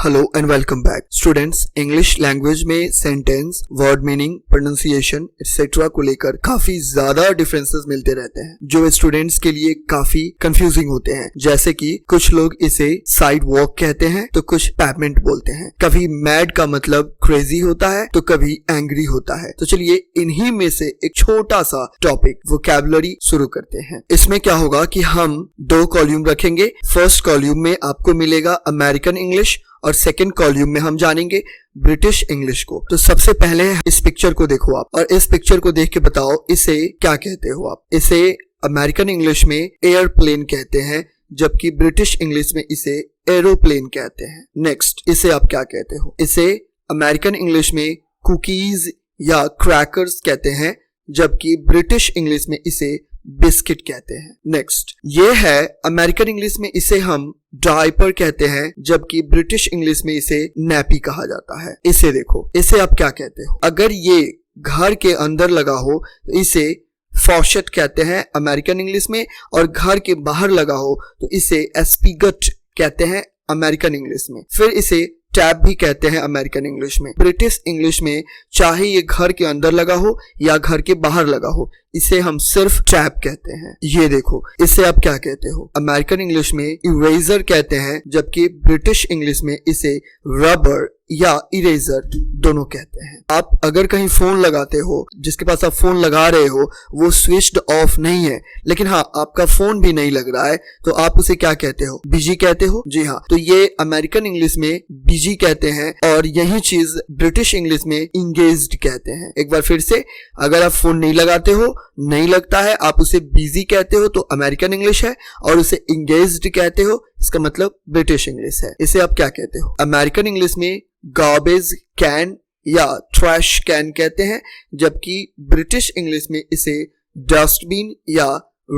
Hello and welcome back students. English language में sentence, word meaning, pronunciation etcetera को लेकर काफी ज्यादा डिफरेंसेस मिलते रहते हैं जो स्टूडेंट्स के लिए काफी कंफ्यूजिंग होते हैं। जैसे कि कुछ लोग इसे साइड वॉक कहते हैं तो कुछ पेवमेंट बोलते हैं। कभी मैड का मतलब क्रेजी होता है तो कभी एंग्री होता है। तो चलिए इन्हीं में से एक छोटा सा टॉपिक वोकैबुलरी शुरू करते हैं। इसमें क्या होगा कि हम दो कॉलम रखेंगे। फर्स्ट कॉलम में आपको मिलेगा अमेरिकन इंग्लिश और सेकंड कॉलम में हम जानेंगे ब्रिटिश इंग्लिश को। तो सबसे पहले इस पिक्चर को देखो आप और इस पिक्चर को देख के बताओ इसे क्या कहते हो आप। इसे अमेरिकन इंग्लिश में एयरप्लेन कहते हैं जबकि ब्रिटिश इंग्लिश में इसे एरोप्लेन कहते हैं। नेक्स्ट, इसे आप क्या कहते हो? इसे अमेरिकन इंग्लिश में कुकीज या क्रैकर्स कहते हैं जबकि ब्रिटिश इंग्लिश में इसे बिस्किट कहते हैं। नेक्स्ट, ये है अमेरिकन इंग्लिश में इसे हम डायपर कहते हैं जबकि ब्रिटिश इंग्लिश में इसे नैपी कहा जाता है। इसे देखो, इसे आप क्या कहते हो? अगर ये घर के अंदर लगा हो तो इसे फॉशेट कहते हैं अमेरिकन इंग्लिश में, और घर के बाहर लगा हो तो इसे एस्पिगट कहते हैं अमेरिकन इंग्लिश में। फिर इसे टैप भी कहते हैं अमेरिकन इंग्लिश में। ब्रिटिश इंग्लिश में चाहे ये घर के अंदर लगा हो या घर के बाहर लगा हो, इसे हम सिर्फ टैप कहते हैं। ये देखो, इसे आप क्या कहते हो? अमेरिकन इंग्लिश में इरेजर कहते हैं जबकि ब्रिटिश इंग्लिश में इसे रबर या इरेजर दोनों कहते हैं। आप अगर कहीं फोन लगाते हो, जिसके पास आप फोन लगा रहे हो वो स्विच्ड ऑफ नहीं है, लेकिन हाँ आपका फोन भी नहीं लग रहा है, तो आप उसे क्या कहते हो? बिजी कहते हो। जी हाँ, तो ये अमेरिकन इंग्लिश में बिजी कहते हैं और यही चीज ब्रिटिश इंग्लिश में इंगेज्ड कहते हैं। एक बार फिर से, अगर आप फोन नहीं लगाते हो, नहीं लगता है, आप उसे बिजी कहते हो तो अमेरिकन इंग्लिश है, और उसे इंगेज्ड कहते हो इसका मतलब ब्रिटिश इंग्लिश है। इसे आप क्या कहते हो? अमेरिकन इंग्लिश में गार्बेज कैन या ट्रैश कैन कहते हैं जबकि ब्रिटिश इंग्लिश में इसे डस्टबिन या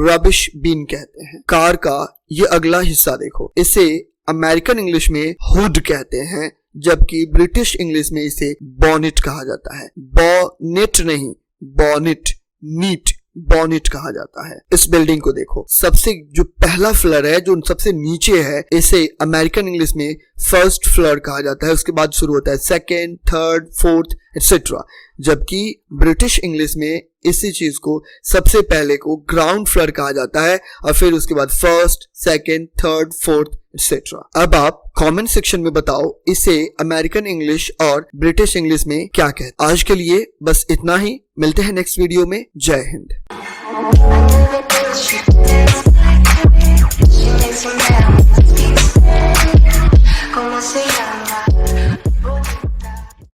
रबिश बिन कहते हैं। कार का ये अगला हिस्सा देखो, इसे अमेरिकन इंग्लिश में हुड कहते हैं जबकि ब्रिटिश इंग्लिश में इसे बॉनेट कहा जाता है। बॉनेट नहीं, बॉनेट, नीट, बॉनेट कहा जाता है। इस बिल्डिंग को देखो, सबसे जो पहला फ्लोर है, जो सबसे नीचे है, इसे अमेरिकन इंग्लिश में फर्स्ट फ्लोर कहा जाता है। उसके बाद शुरू होता है सेकेंड, थर्ड, फोर्थ एक्सेट्रा, जबकि ब्रिटिश इंग्लिश में इसी चीज को सबसे पहले को ग्राउंड फ्लोर कहा जाता है और फिर उसके बाद first, second, third, fourth etcetera. अब आप कमेंट सेक्शन में बताओ इसे अमेरिकन इंग्लिश और ब्रिटिश इंग्लिश में क्या कहते हैं। आज के लिए बस इतना ही, मिलते हैं नेक्स्ट वीडियो में। जय हिंद। ¿Cómo se llama?